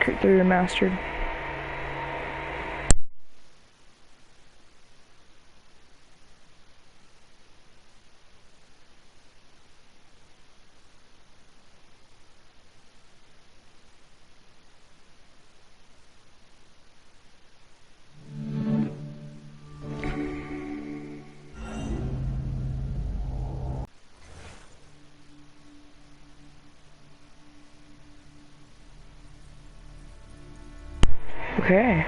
They're remastered. Okay.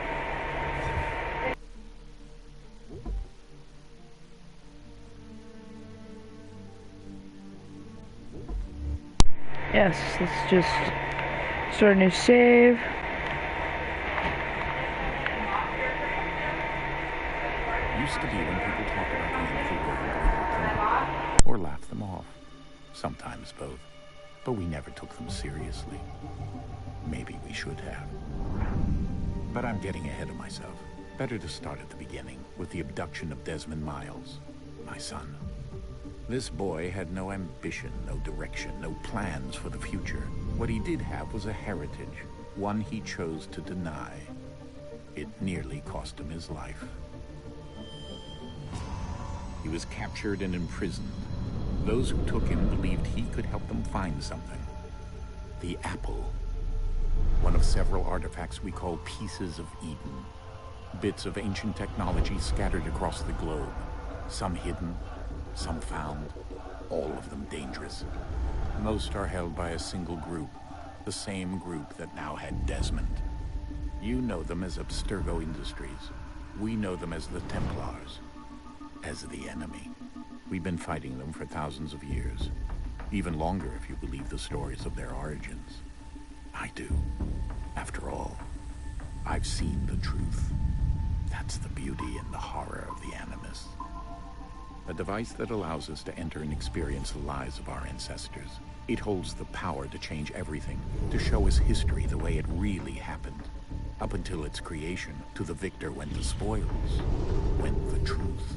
Yes, let's just start a new save. Used to be when people talk about the end of the world, we let them, or laugh them off. Sometimes both. But we never took them seriously. Maybe we should have. But I'm getting ahead of myself. Better to start at the beginning, with the abduction of Desmond Miles, my son. This boy had no ambition, no direction, no plans for the future. What he did have was a heritage, one he chose to deny. It nearly cost him his life. He was captured and imprisoned. Those who took him believed he could help them find something. The apple. One of several artifacts we call Pieces of Eden. Bits of ancient technology scattered across the globe. Some hidden, some found, all of them dangerous. Most are held by a single group, the same group that now had Desmond. You know them as Abstergo Industries. We know them as the Templars, as the enemy. We've been fighting them for thousands of years, even longer if you believe the stories of their origins. I do. After all, I've seen the truth. That's the beauty and the horror of the Animus. A device that allows us to enter and experience the lives of our ancestors. It holds the power to change everything, to show us history the way it really happened. Up until its creation, to the victor went the spoils, went the truth.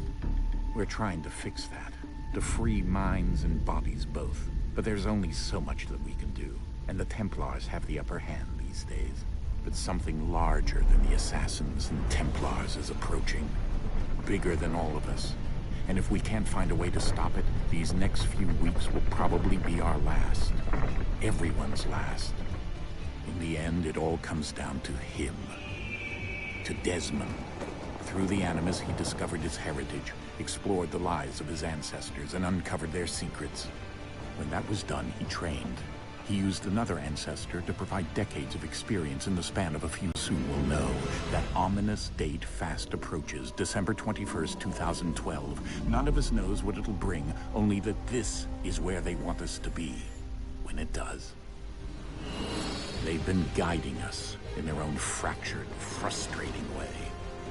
We're trying to fix that, to free minds and bodies both. But there's only so much that we can do, and the Templars have the upper hand these days. But something larger than the Assassins and Templars is approaching, bigger than all of us. And if we can't find a way to stop it, these next few weeks will probably be our last. Everyone's last. In the end, it all comes down to him. To Desmond. Through the Animus, he discovered his heritage, explored the lives of his ancestors, and uncovered their secrets. When that was done, he trained. He used another ancestor to provide decades of experience in the span of a few. Soon will know that ominous date fast approaches, December 21st, 2012. None of us knows what it'll bring, only that this is where they want us to be, when it does. They've been guiding us in their own fractured, frustrating way.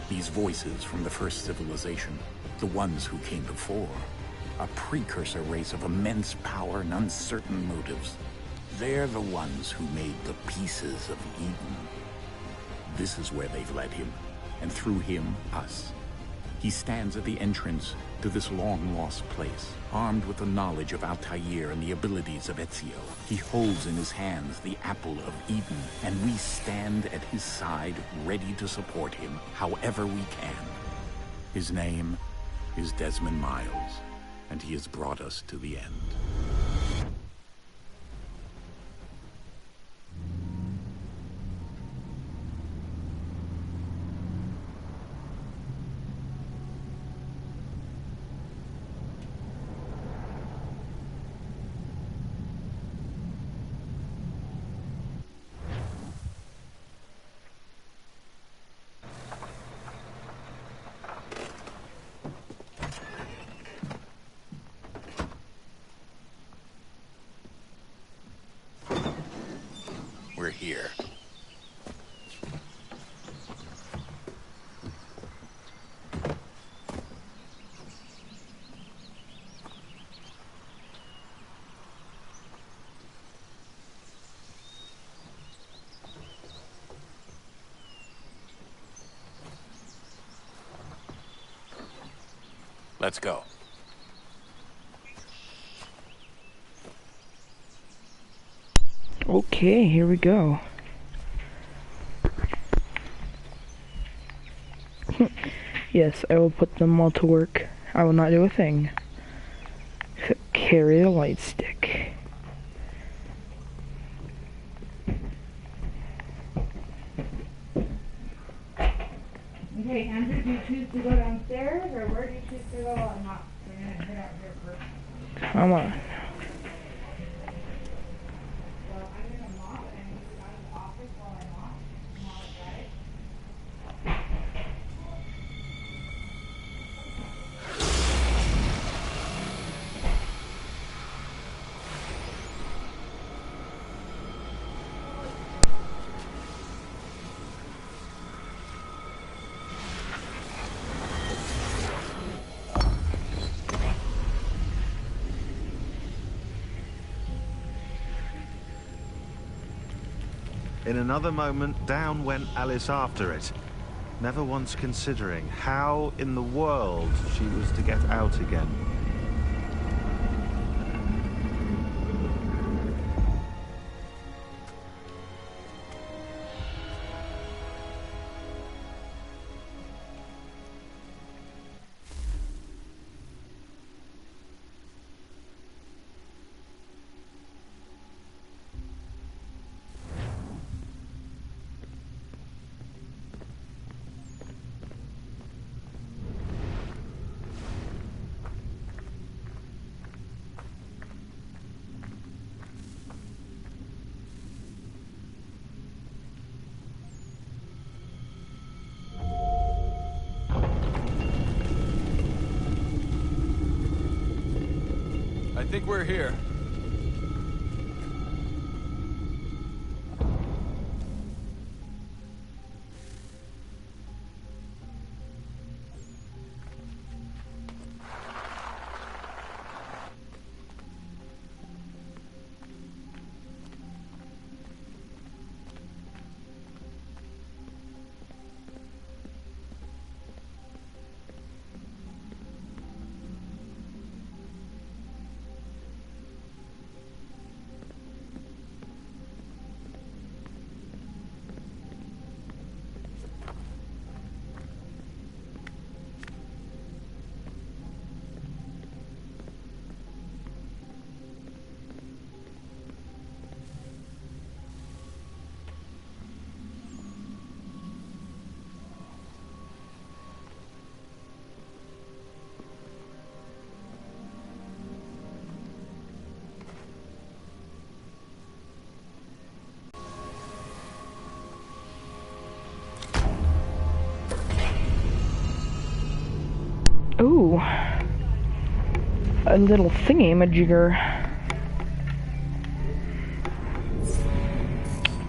These voices from the first civilization, the ones who came before, a precursor race of immense power and uncertain motives. They're the ones who made the Pieces of Eden. This is where they've led him, and through him, us. He stands at the entrance to this long-lost place, armed with the knowledge of Altair and the abilities of Ezio. He holds in his hands the Apple of Eden, and we stand at his side, ready to support him, however we can. His name is Desmond Miles, and he has brought us to the end. We're here. Let's go. Okay, here we go. Yes, I will put them all to work. I will not do a thing except carry the light stick. Okay, Andrew, do you choose to go downstairs, or where do you choose to go? I'm not. We're gonna head out here first. Come on. Well, I'm gonna mop and get out of the office while I mop. Mop, right? In another moment, down went Alice after it, never once considering how in the world she was to get out again. I think we're here. Ooh. A little thingy-majigger.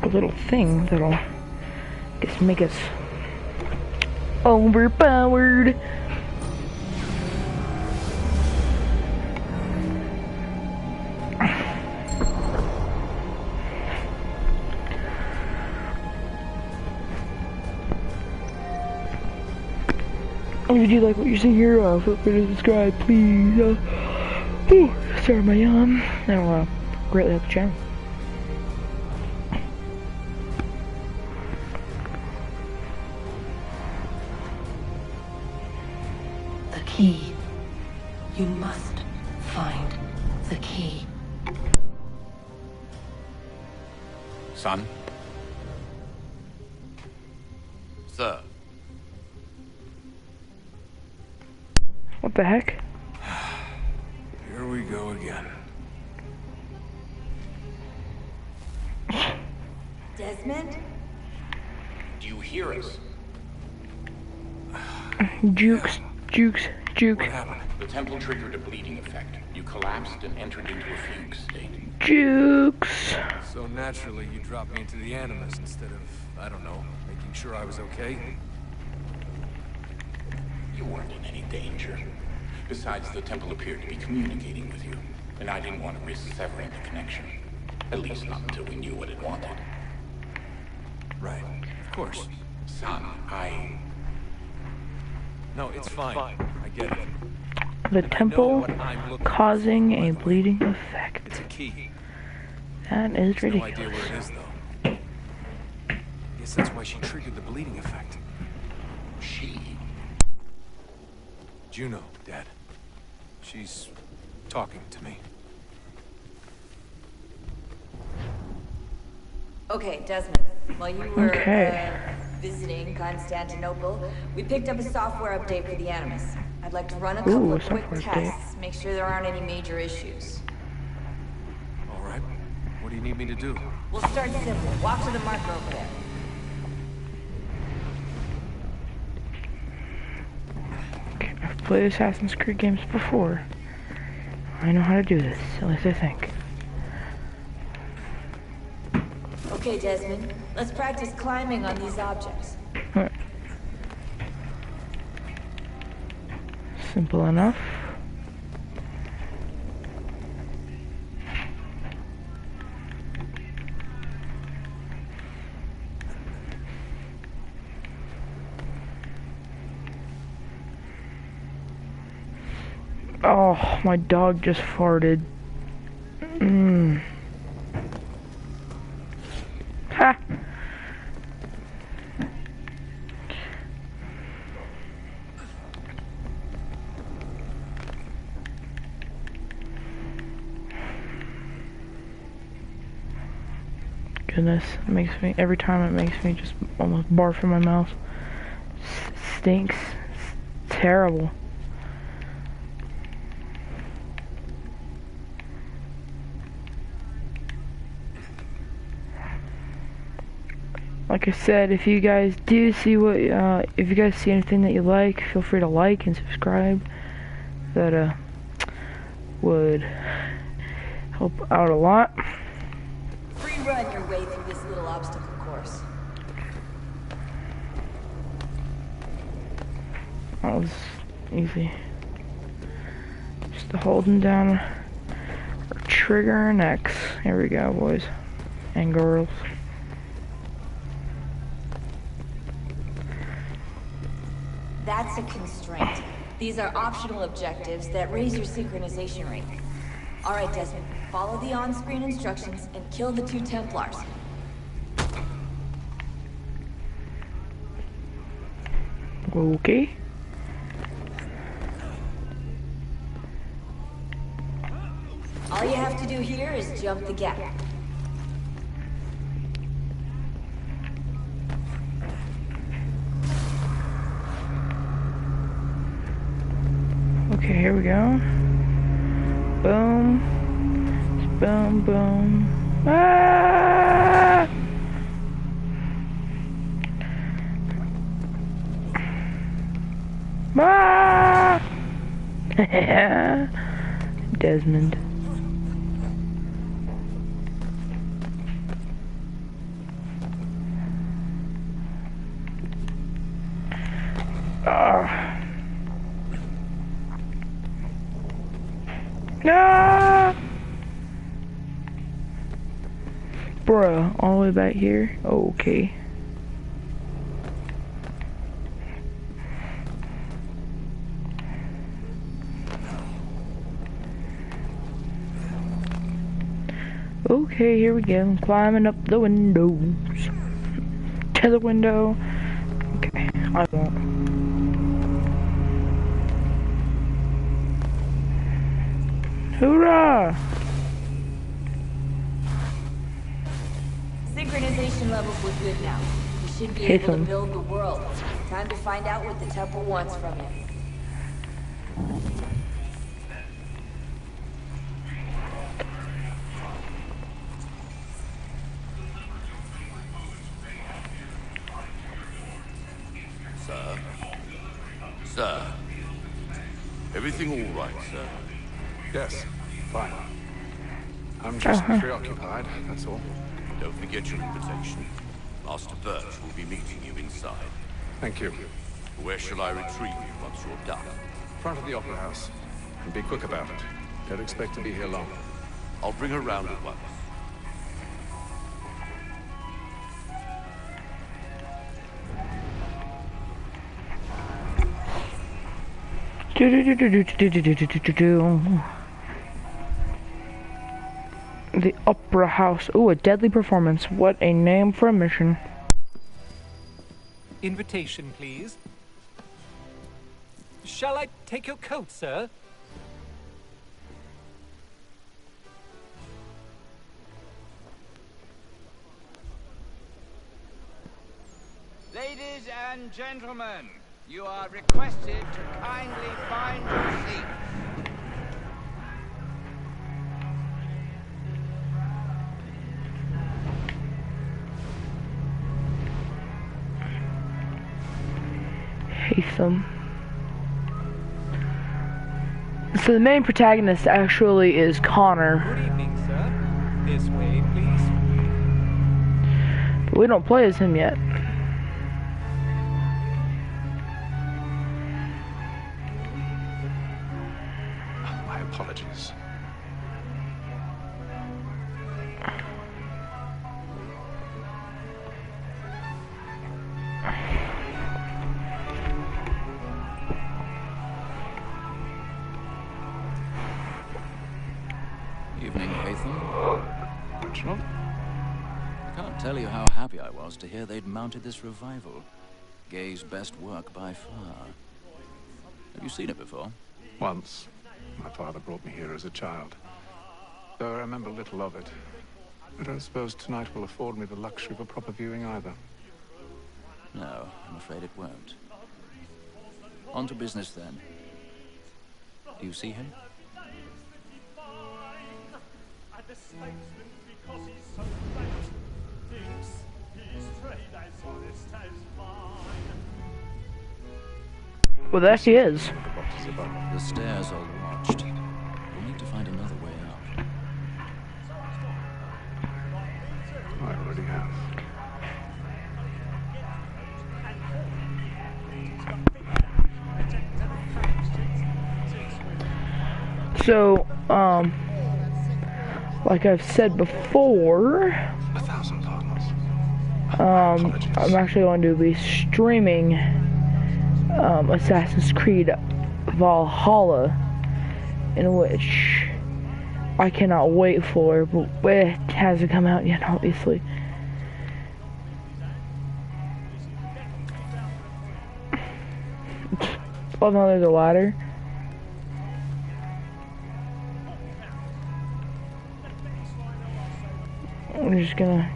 A little thing that'll just make us overpowered. If you like what you see here, feel free to subscribe, please. Sorry, my that'll greatly help the channel. The key. You must find the key. Son? Sir. What the heck? Here we go again. Desmond? Do you hear us? Jukes. What happened? The temple triggered a bleeding effect. You collapsed and entered into a fugue state. Jukes. So naturally, you dropped me into the Animus instead of, I don't know, making sure I was okay? You weren't in any danger. Besides, the temple appeared to be communicating with you, and I didn't want to risk severing the connection. At least not until we knew what it wanted. Right. Of course. Son, No, it's fine. I get it. The And I know temple what I'm looking causing for, a by the way. bleeding effect. It's a key. That is No idea ridiculous. where it is, though. Guess that's why she triggered the bleeding effect. she Juno, Dad. She's talking to me. Okay, Desmond. While you were Okay. visiting Constantinople, we picked up a software update for the Animus. I'd like to run a couple of quick software tests, make sure there aren't any major issues. All right. What do you need me to do? We'll start simple. Walk to the marker over there. Okay, I've played Assassin's Creed games before. I know how to do this, at least I think. Okay, Desmond. Let's practice climbing on these objects. Alright. Simple enough. Oh, my dog just farted. Ha! Goodness, it makes me, every time it makes me just almost barf in my mouth. Stinks. It's terrible. Like I said, if you guys do see what, if you guys see anything that you like, feel free to like and subscribe. That, would help out a lot. Free run your way through this little obstacle course. That was easy. Just holding down our trigger and X. Here we go, boys and girls. That's a constraint. These are optional objectives that raise your synchronization rate. All right, Desmond. Follow the on-screen instructions and kill the 2 Templars. Okay. All you have to do here is jump the gap. Okay, here we go. Boom. Boom, boom. Ah! Ah! Desmond. Ah! Bruh, all the way back here? Okay. Okay, here we go. I'm climbing up the windows. To the window. Okay, I won't. Hoorah! Synchronization levels look good now. You should be Hate able to them. build the world. Time to find out what the temple wants from you. Sir. Everything all right, sir? Yes, fine. I'm just preoccupied, that's all. Don't forget your invitation. Master Birch will be meeting you inside. Thank you. Where shall I retrieve you once you're done? Front of the Opera House. And be quick about it. Don't expect to be here long. I'll bring her round at once. The Opera House. Ooh, a deadly performance. What a name for a mission. Invitation, please. Shall I take your coat, sir? Ladies and gentlemen, you are requested to kindly find your seats. Haytham. So the main protagonist actually is Connor. Good evening, sir. This way, please. But we don't play as him yet. My apologies. Evening, Haytham. Reginald? I can't tell you how happy I was to hear they'd mounted this revival. Gay's best work by far. Have you seen it before? Once. My father brought me here as a child. Though I remember little of it. I don't suppose tonight will afford me the luxury of a proper viewing either. No, I'm afraid it won't. On to business then. Do you see him? Well, there she is. The stairs are watched. We'll need to find another way out. I already have. So, like I've said before, 1,000 pardons. I'm actually going to be streaming Assassin's Creed Valhalla, in which I cannot wait for, but it hasn't come out yet, obviously. Oh no, there's a ladder. I'm just gonna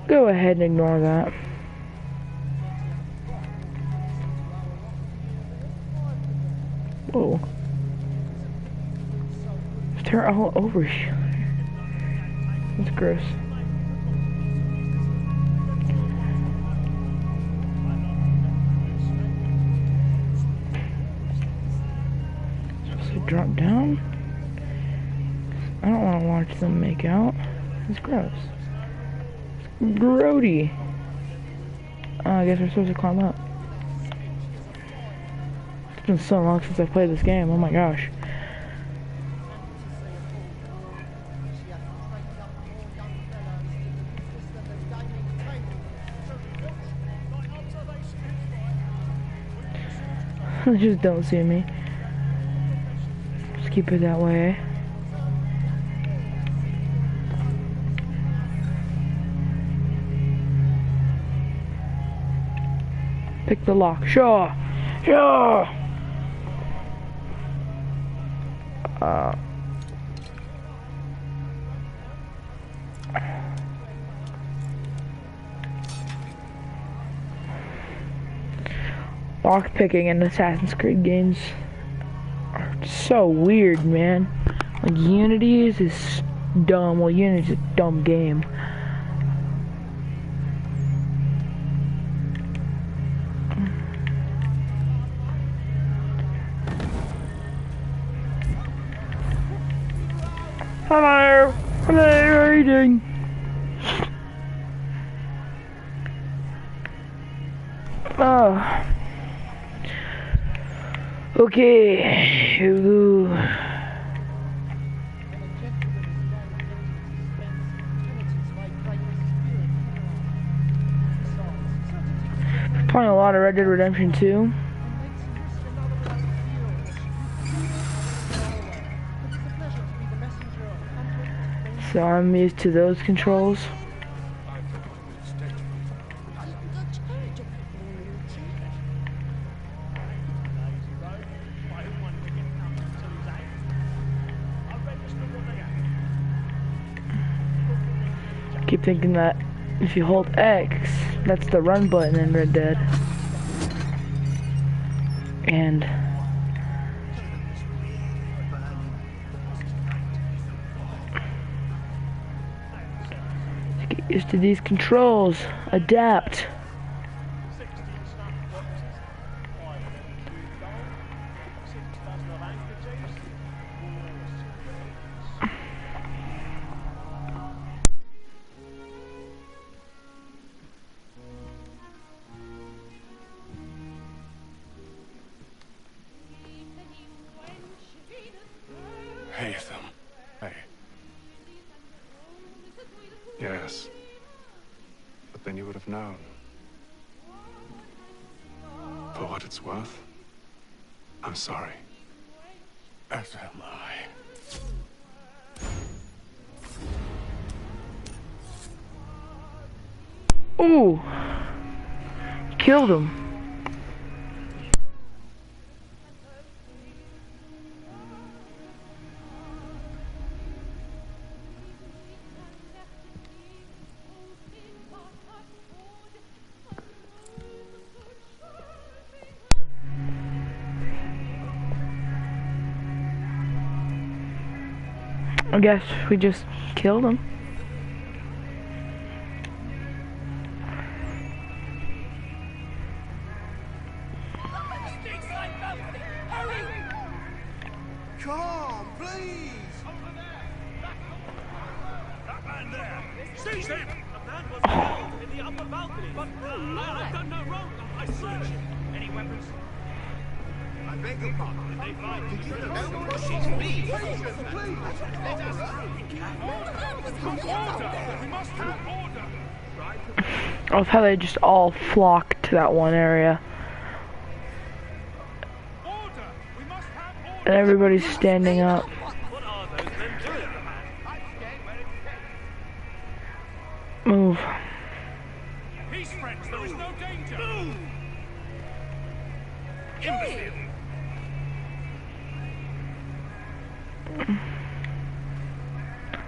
go ahead and ignore that. Whoa. They're all over here. That's gross. Supposed to drop down? I don't want to watch them make out. It's gross. It's grody. I guess we're supposed to climb up. It's been so long since I played this game. Oh my gosh. They just don't see me. Just keep it that way. Pick the lock. Sure. Sure. Lock picking in Assassin's Creed games are so weird, man. Like Unity is dumb. Well, Unity's a dumb game. Hello! Hello, how are you doing? Oh. Okay. Ooh. Playing a lot of Red Dead Redemption 2. So I'm used to those controls. Keep thinking that if you hold X, that's the run button in Red Dead. And get used to these controls. Adapt. Hey, Ethan. Hey. Yes. But then you would have known. For what it's worth, I'm sorry. As am I. Ooh! Killed him. I guess we just killed him. Come on, please! That man there! Seize him! The man was killed in the upper balcony. But I've done no wrong. I searched him. Any weapons? I beg your pardon. Did they find Did you know pushing me? Please! Let us through. Order! We must have order! I love how they just all flock to that one area. And everybody's standing up. What are those men doing? Move. Peace, friends. There is no danger. Move! Imbecile!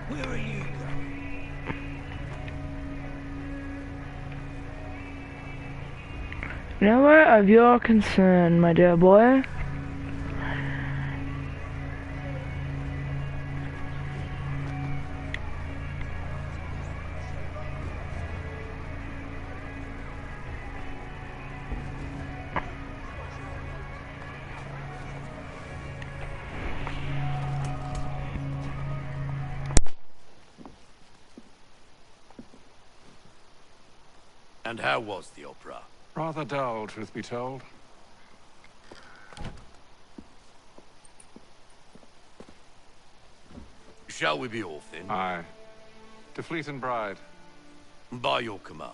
Where are you going? Nowhere of your concern, my dear boy. And how was the opera? Rather dull, truth be told. Shall we be off then? Aye. To Fleet and Bride. By your command.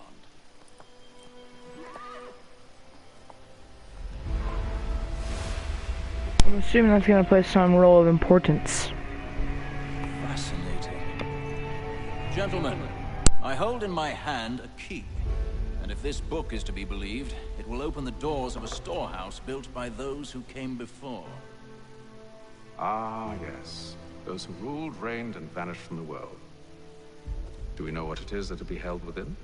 I'm assuming that's gonna play some role of importance. Fascinating. Gentlemen, I hold in my hand a key. And if this book is to be believed, it will open the doors of a storehouse built by those who came before. Ah, yes. Those who ruled, reigned, and vanished from the world. Do we know what it is that will be held within?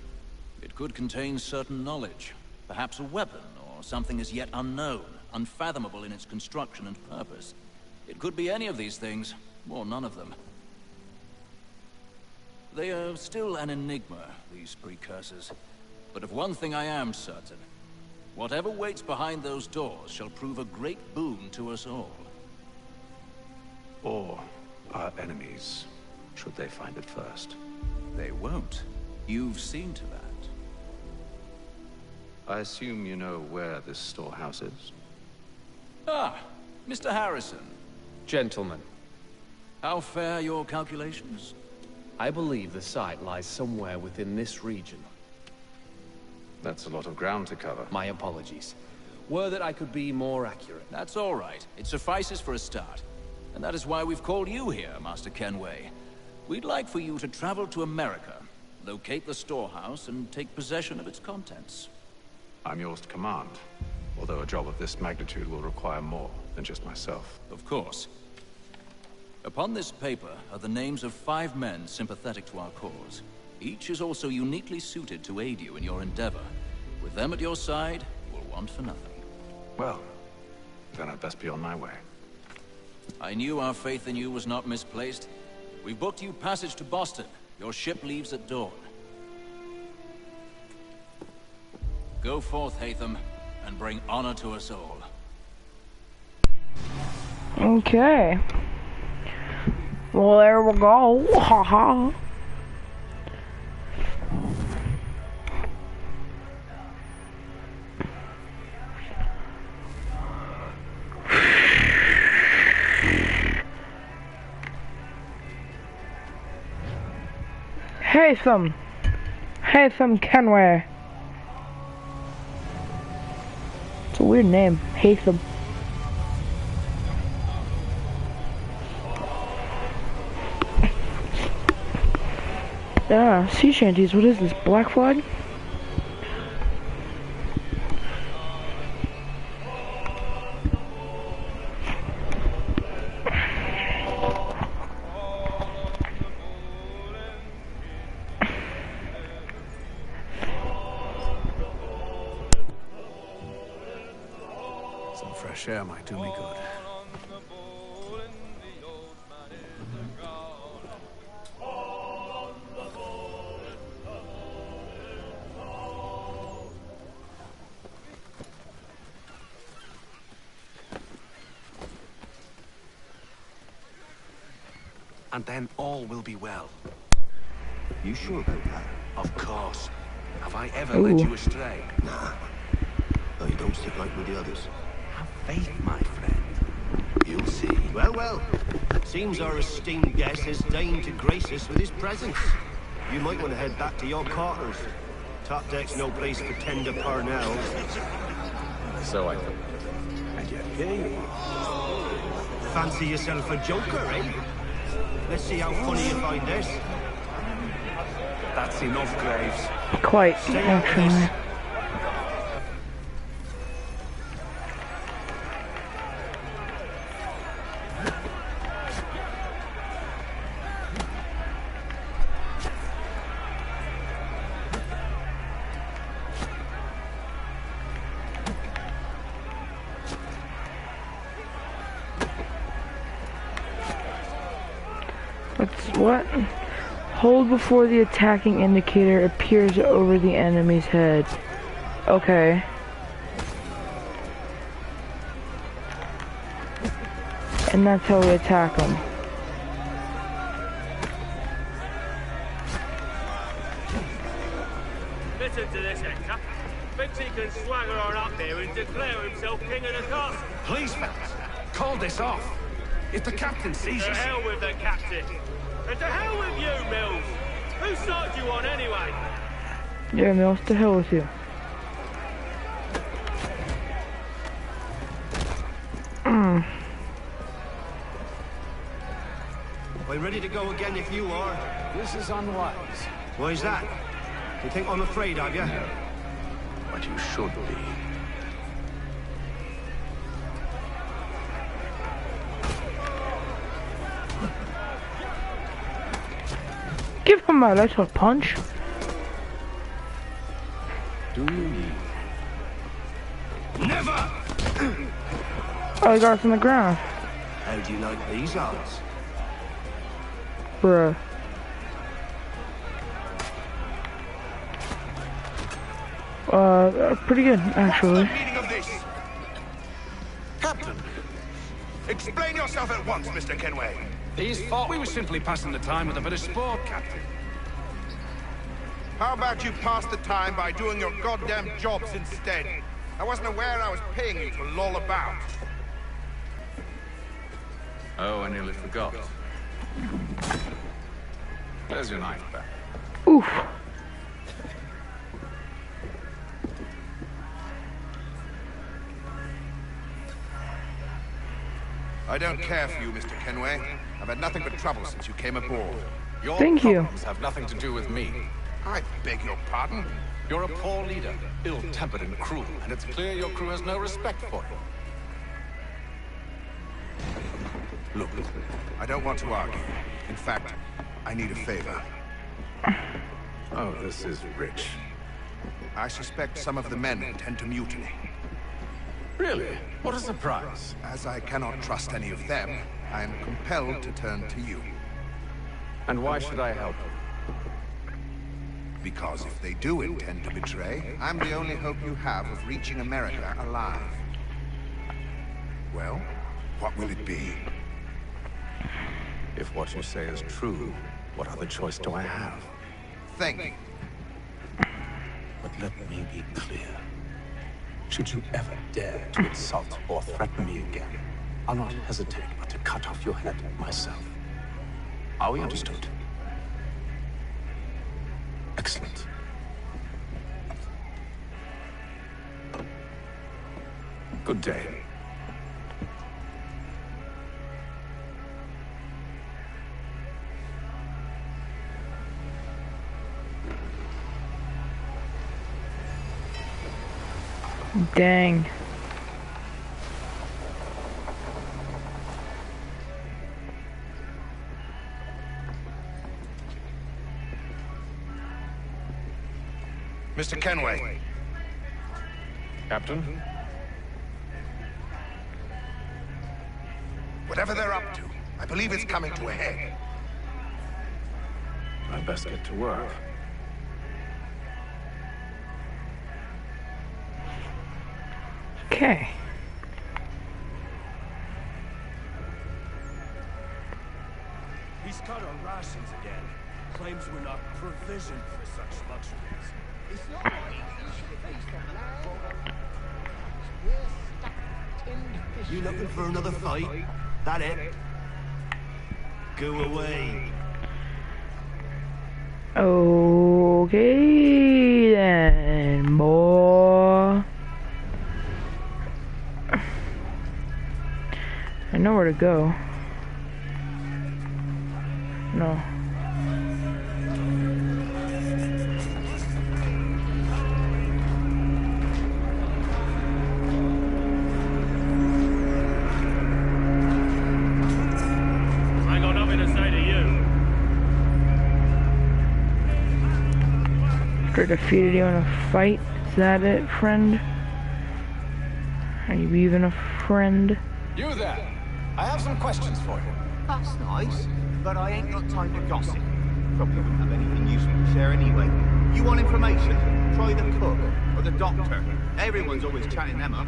It could contain certain knowledge. Perhaps a weapon, or something as yet unknown, unfathomable in its construction and purpose. It could be any of these things, or none of them. They are still an enigma, these precursors. But of one thing I am certain. Whatever waits behind those doors shall prove a great boon to us all. Or our enemies, should they find it first. They won't. You've seen to that. I assume you know where this storehouse is? Ah, Mr. Harrison. Gentlemen, How fare your calculations? I believe the site lies somewhere within this region. That's a lot of ground to cover. My apologies. Were that I could be more accurate. That's all right. It suffices for a start. And that is why we've called you here, Master Kenway. We'd like for you to travel to America, locate the storehouse, and take possession of its contents. I'm yours to command, although a job of this magnitude will require more than just myself. Of course. Upon this paper are the names of 5 men sympathetic to our cause. Each is also uniquely suited to aid you in your endeavor. With them at your side, you will want for nothing. Well, then I'd best be on my way. I knew our faith in you was not misplaced. We booked you passage to Boston. Your ship leaves at dawn. Go forth, Haytham, and bring honor to us all. Okay. Well, there we go. Haha. Haytham Kenway. It's a weird name, Haytham. Yeah, sea shanties. What is this, Black Flag? Some fresh air might do me good. And then all will be well. You sure about that? Of course. Have I ever led you astray? Nah. No, you don't stick like with the others. Have faith, my friend. You'll see. Well, well. Seems our esteemed guest has deigned to grace us with his presence. You might want to head back to your quarters. Top deck's no place for tender Parnells. So I thought. And yet here you are. Fancy yourself a joker, eh? Let's see how funny you find this. That's enough, Graves. Quite, actually. What? Hold before the attacking indicator appears over the enemy's head. Okay. And that's how we attack them. Listen to this, Hector. Thinks he can swagger on up here and declare himself king of the castle. Please, fellas, call this off. If the captain sees To us... hell with the captain. And to hell with you, Mills. Whose side you on, anyway? Yeah, Mills, to hell with you. I'm ready to go again if you are. This is unwise. Why is that? You think I'm afraid, have you? No. But you should be. Give him a little punch. Do you? Never! Oh, he got us on the ground. How do you like these odds? Bruh. Pretty good, actually. What's the meaning of this? Captain! Explain yourself at once, Mr. Kenway. These folk... We were simply passing the time with a bit of sport, Captain. How about you pass the time by doing your goddamn jobs instead? I wasn't aware I was paying you to loll about. Oh, I nearly forgot. There's your knife back. Oof. I don't care for you, Mr. Kenway. I've had nothing but trouble since you came aboard. Your Thank you. problems have nothing to do with me. I beg your pardon? You're a poor leader, ill-tempered and cruel, and it's clear your crew has no respect for you. Look, I don't want to argue. In fact, I need a favor. Oh, this is rich. I suspect some of the men intend to mutiny. Really? What a surprise. As I cannot trust any of them, I am compelled to turn to you. And why should I help? Because if they do intend to betray, I'm the only hope you have of reaching America alive. Well, what will it be? If what you say is true, what other choice do I have? Think. But let me be clear. Should you ever dare to insult or threaten me again, I'll not hesitate but to cut off your head myself. Are we understood? Excellent. Good day. Dang. Mr. Kenway. Captain? Whatever they're up to, I believe it's coming to a head. I'd best get to work. Okay. He's cut our rations again. Claims we're not provisioned for such luxuries. It's not like You looking for another fight? That it? Go away. Okay then, boy. I know where to go. No. I got nothing to say to you. After defeated you in a fight, is that it, friend? Are you even a friend? You there! I have some questions for you. That's nice, but I ain't got time to gossip. Probably wouldn't have anything useful to share anyway. You want information? Try the cook or the doctor. Everyone's always chatting them up.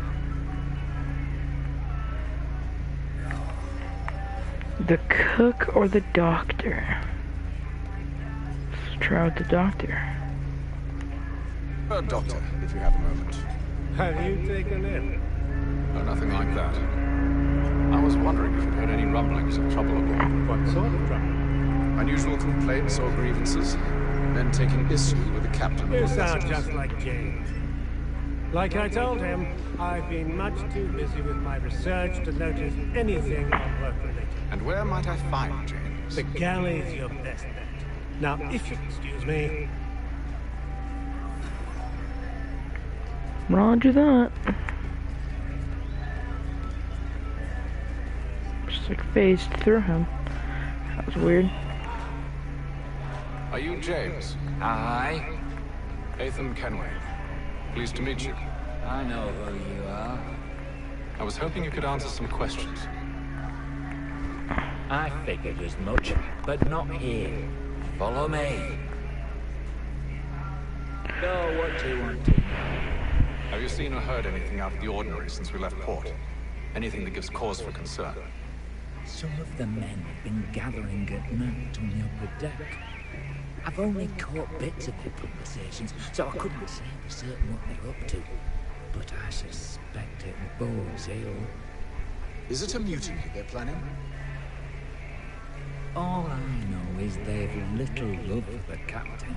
The cook or the doctor? Let's try out the doctor. Doctor, if you have a moment. Have you taken it? No, nothing like that. I was wondering if you'd heard any rumblings of trouble aboard. What sort of trouble? Unusual complaints or grievances? Men taking issue with the captain You of the sound vessels. just like James. Like I told him, I've been much too busy with my research to notice anything on work-related. And where might I find James? The galley's your best bet. Now, if you'll excuse me... Roger that. Just like phased through him. That was weird. Are you James? Aye. Ethan Kenway. Pleased to meet you. I know who you are. I was hoping you could answer some questions. I figured as much, but not here. Follow me. So, what do you want to know? Have you seen or heard anything out of the ordinary since we left port? Anything that gives cause for concern? Some of the men have been gathering at night on the upper deck. I've only caught bits of their conversations, so I couldn't say for certain what they're up to. But I suspect it bodes ill. Is it a mutiny they're planning? All I know is they've little love for the captain.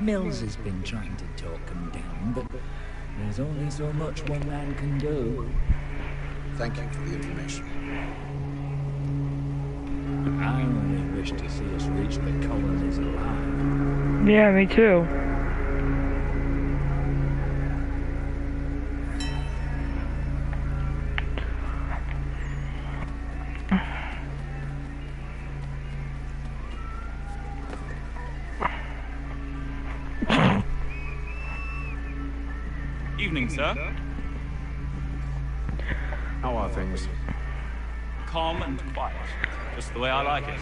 Mills has been trying to talk him down, but there's only so much one man can do. Thank you for the information. I only wish to see us reach the colonies alive. Yeah, me too. Evening, sir. How are things? Calm and quiet. Just the way I like it.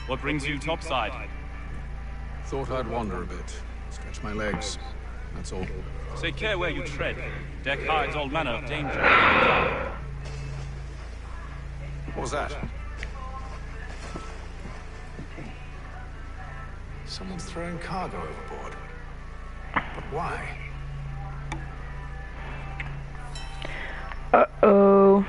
What brings you topside? Thought I'd wander a bit. Stretch my legs. That's all. Take care where you tread. Deck hides all manner of danger. What was that? Someone's throwing cargo overboard. But why? Uh-oh.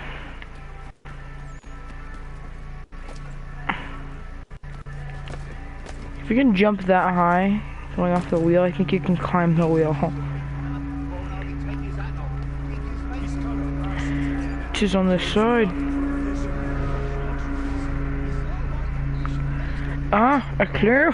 If you can jump that high, going off the wheel, I think you can climb the wheel. She's on this side. Ah, a clue.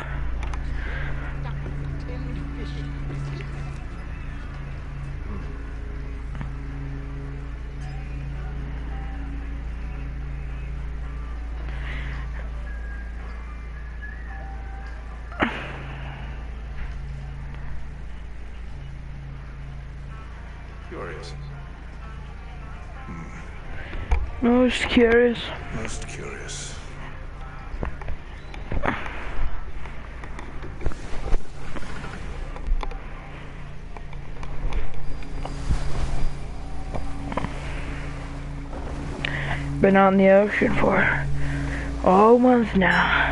Curious. Most curious. Most curious. Been on the ocean for all month now.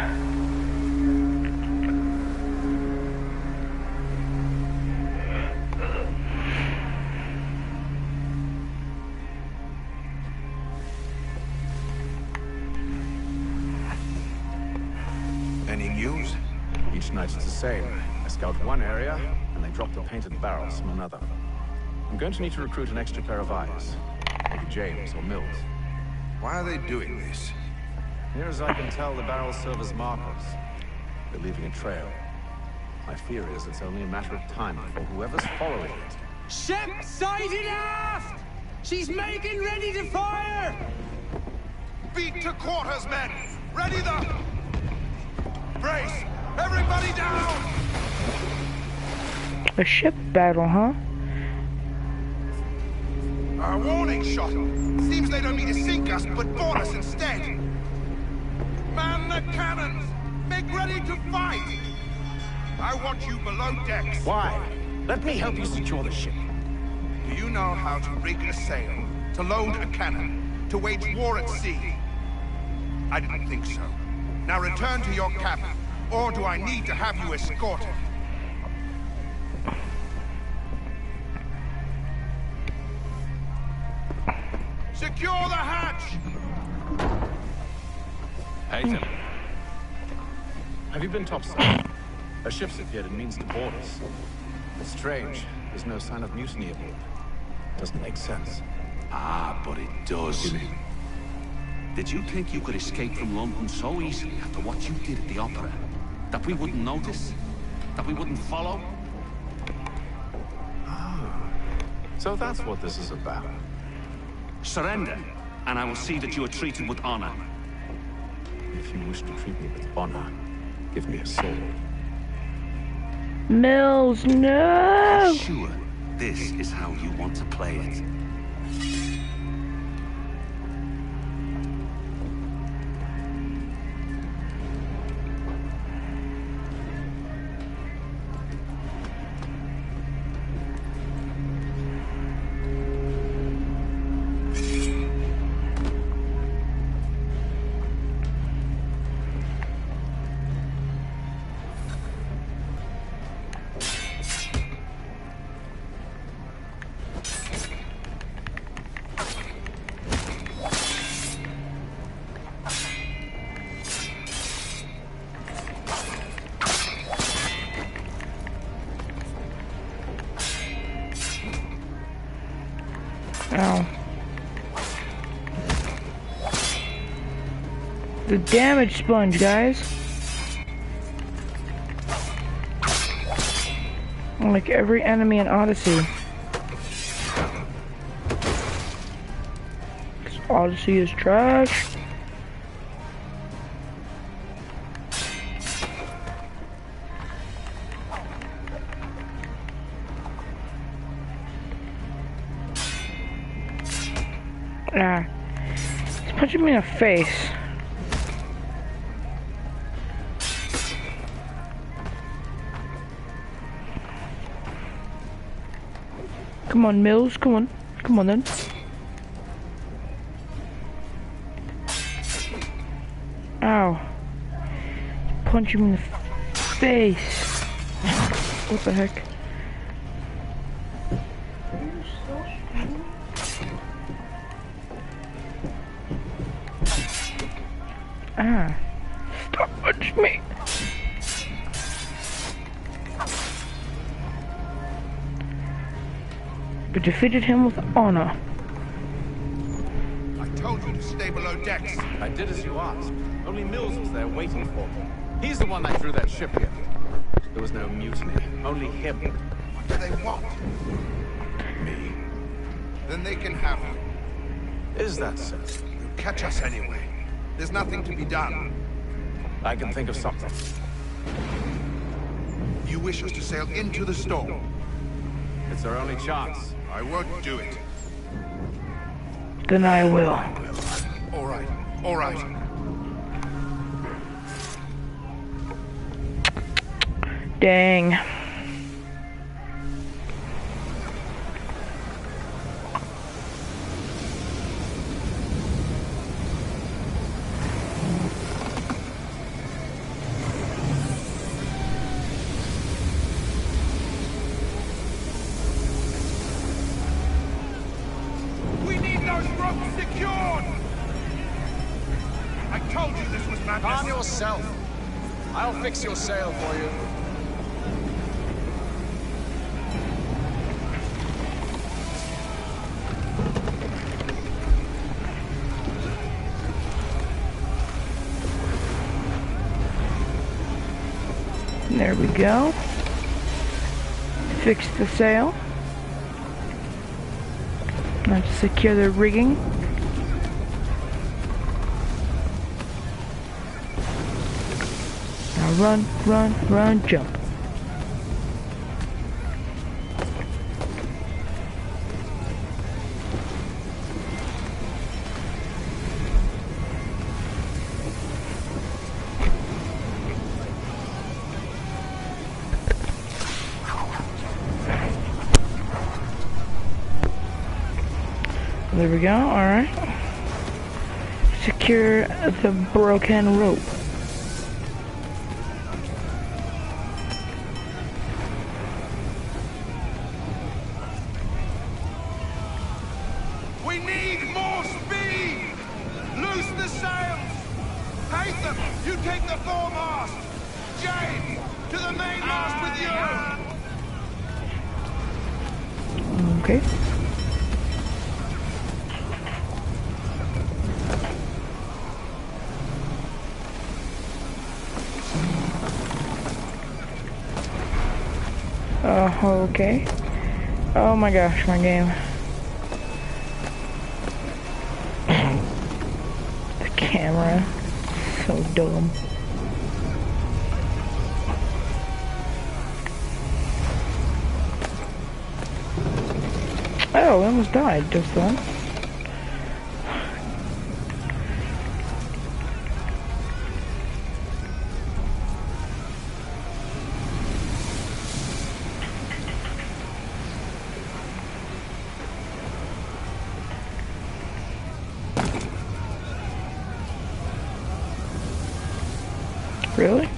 Any news? Each night it's the same. I scout one area, and they drop the painted barrels from another. I'm going to need to recruit an extra pair of eyes. Maybe James or Mills. Why are they doing this? Near as I can tell, the barrels serve as markers. They're leaving a trail. My fear is it's only a matter of time before whoever's following it. Ship sighted aft! She's making ready to fire! Beat to quarters, men! Ready the... Brace! Everybody down! A ship battle, huh? A warning shot! Seems they don't mean to sink us, but board us instead! Man the cannons! Make ready to fight! I want you below decks! Why? Let me help you secure the ship. Do you know how to rig a sail? To load a cannon? To wage war at sea? I didn't think so. Now return to your cabin, or do I need to have you escorted? Secure the hatch! Hayton. Have you been topside? A ship's appeared and means to board us. It's strange. There's no sign of mutiny aboard. Doesn't make sense. Ah, but it does. Did you think you could escape from London so easily after what you did at the opera? That we wouldn't notice? That we wouldn't follow? Ah. So that's what this is about. Surrender, and I will see that you are treated with honor. If you wish to treat me with honor, give me a sword. Mills, no! Sure, this is how you want to play it. Ow. The damage sponge, guys. Like every enemy in Odyssey. Odyssey is trash. Ah. He's punching me in the face. Come on, Mills, come on. Come on then. Ow. Punching me in the face. What the heck? Ah. Stop punching me. We defeated him with honor. I told you to stay below decks. I did as you asked. Only Mills was there waiting for me. He's the one that threw that ship here. There was no mutiny, only him. What do they want? Me. Then they can have you. Is that so? You'll catch us anyway. There's nothing to be done. I can think of something. You wish us to sail into the storm? It's our only chance. I won't do it. Then I will. All right, all right. Dang. We need those ropes secured! I told you this was madness. Calm yourself. I'll fix your sail for you. There we go. Fix the sail. Now to secure the rigging. Now run, run, run, jump. There we go, alright. Secure the broken rope. We need more speed! Loose the sails! Haytham, you take the foremast! James, to the mainmast with you! Okay. Okay. Oh my gosh, my game. The camera. So dumb. Oh, I almost died just then. Really?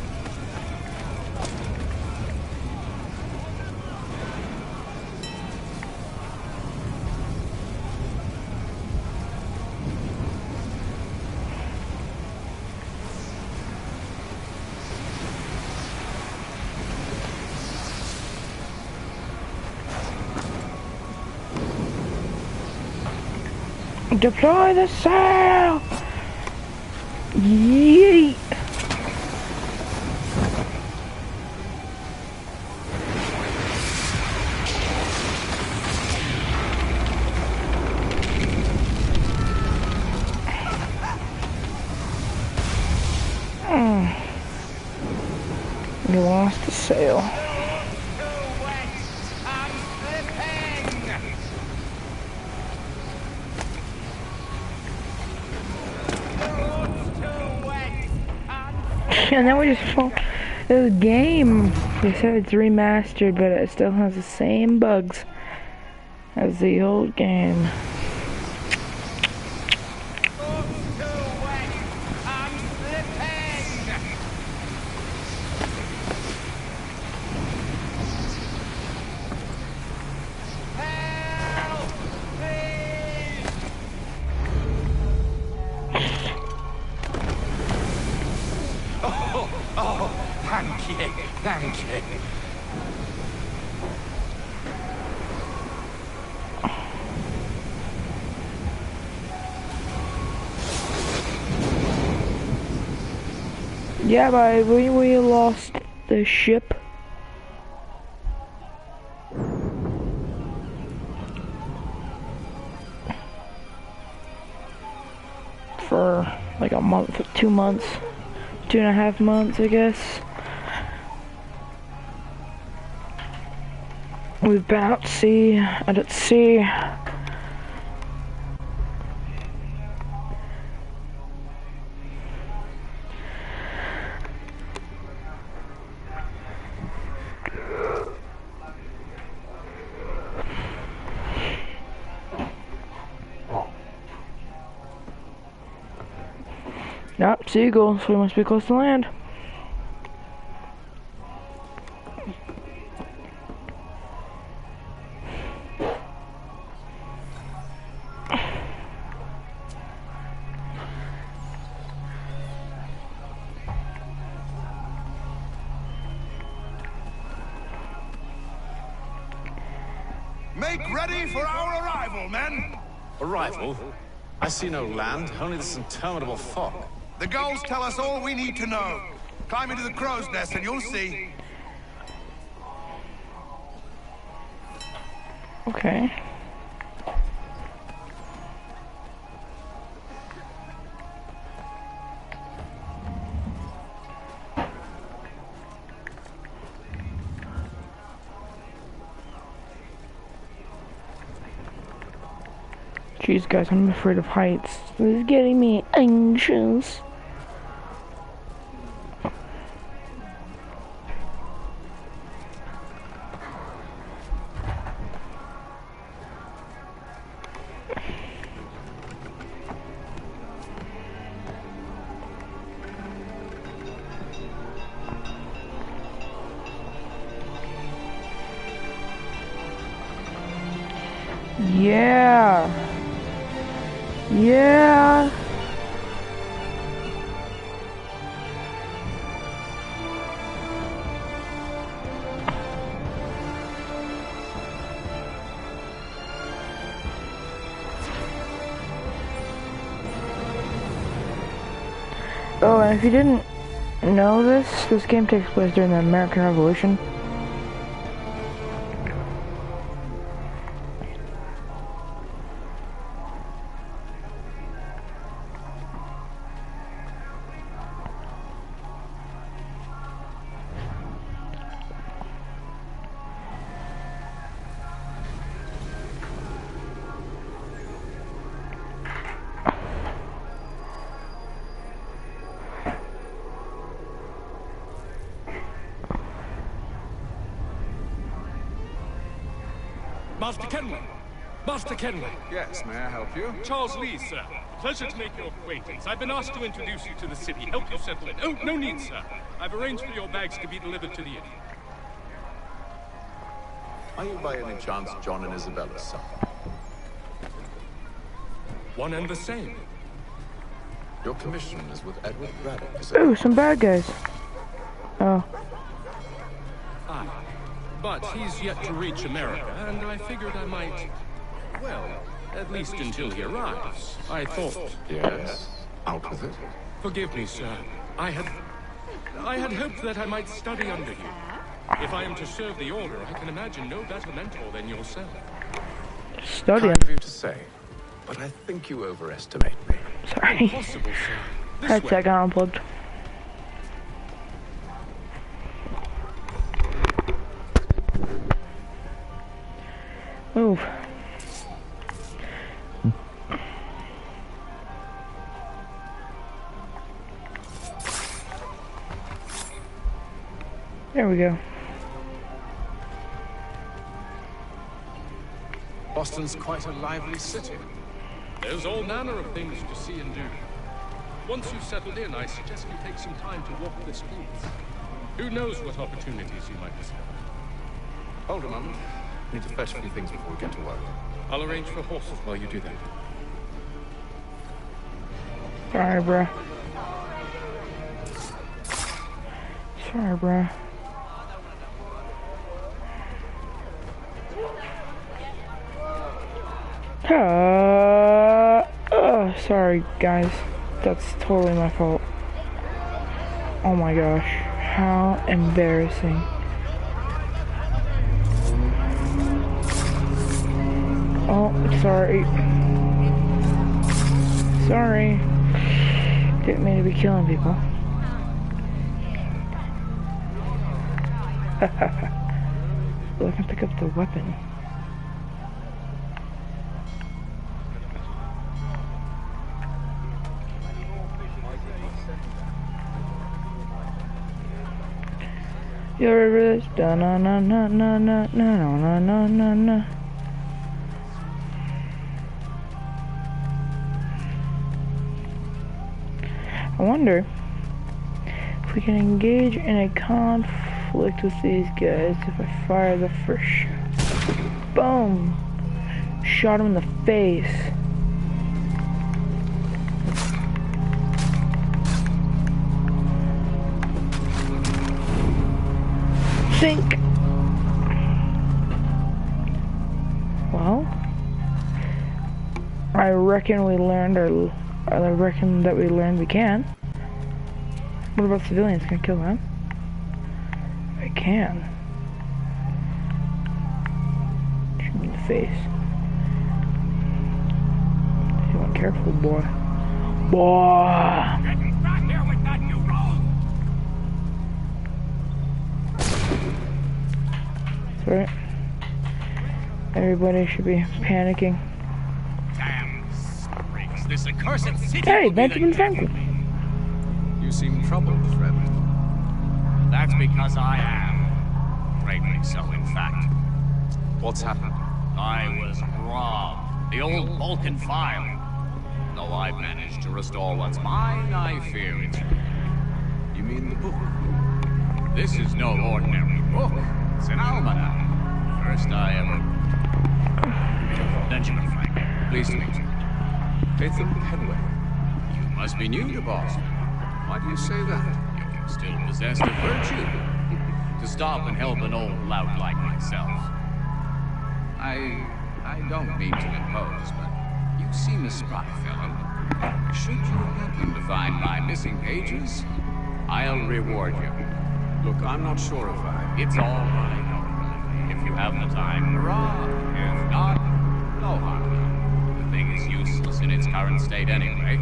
Deploy the sail! Yeet! We lost the sail. And then we just saw this game. They said it's remastered, but it still has the same bugs as the old game. Thank you. Yeah, but we lost the ship. For like a month, 2 months, 2.5 months, I guess. We've been out to sea, and at sea. Yep, seagulls, we must be close to land. Make ready for our arrival, men! Arrival? I see no land, only this interminable fog. The gulls tell us all we need to know. Climb into the crow's nest and you'll see. Okay. Jeez, guys, I'm afraid of heights. This is getting me anxious. Yeah. Yeah. Oh, and if you didn't know this game takes place during the American Revolution. Master Kenway! Master Kenway! Yes, may I help you? Charles Lee, sir. Pleasure to make your acquaintance. I've been asked to introduce you to the city, help you settle in. Oh, no need, sir. I've arranged for your bags to be delivered to the inn. Are you by any chance John and Isabella's son? One and the same. Your commission is with Edward Braddock. Ooh, some bad guys. Oh. Aye. But he's yet to reach America, and I figured I might... Well, at least until he arrives. I thought... Yes? Out with it. Forgive me, sir. I had hoped that I might study under you. If I am to serve the Order, I can imagine no better mentor than yourself. Study? Kind of you to say, but I think you overestimate me. Sorry. Impossible, sir. Headset got unplugged. Move. There we go. Boston's quite a lively city. There's all manner of things to see and do. Once you've settled in, I suggest you take some time to walk the streets. Who knows what opportunities you might discover. Hold a moment. I need to fetch a few things before we get to work. I'll arrange for horses while you do that. Sorry, bruh. Sorry, bruh. Sorry, guys. That's totally my fault. Oh my gosh. How embarrassing. Oh, sorry. Sorry. Didn't mean to be killing people. Well, I can pick up the weapon. You're rich, da na na na na na na na na na na. I wonder if we can engage in a conflict with these guys if I fire the first shot. Boom! Shot him in the face. Think. Well, I reckon we learned we can. What about civilians? Can I kill them? I can. Shoot me in the face. You want careful, boy. Boy! That's right. Everybody should be panicking. Damn springs. This accursed city. Hey, Benjamin Franklin. You seem troubled, friend. That's because I am. Greatly so, in fact. What's happened? I was robbed. The old Vulcan file. Though I've managed to restore what's mine, I fear it's... You mean the book? This is no ordinary book. It's an almanac. First I ever... Benjamin Franklin. Pleased to meet you. Nathan Kenway. You must be new to Boston. Why do you say that? You still possess the virtue to stop and help an old lout like myself. I don't mean to impose, but you seem a spry fellow. Should you happen to find my missing pages, I'll reward you. Look, I'm not sure if I... It's all right. If you have the time, hurrah. If not, no harm done. The thing is useless in its current state anyway.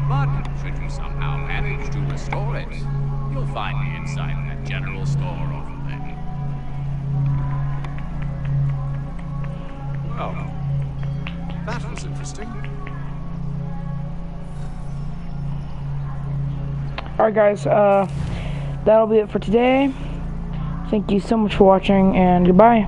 But should you somehow manage to restore it, you'll find me inside that general store over there. Oh. That was interesting. Alright guys, that'll be it for today. Thank you so much for watching, and goodbye.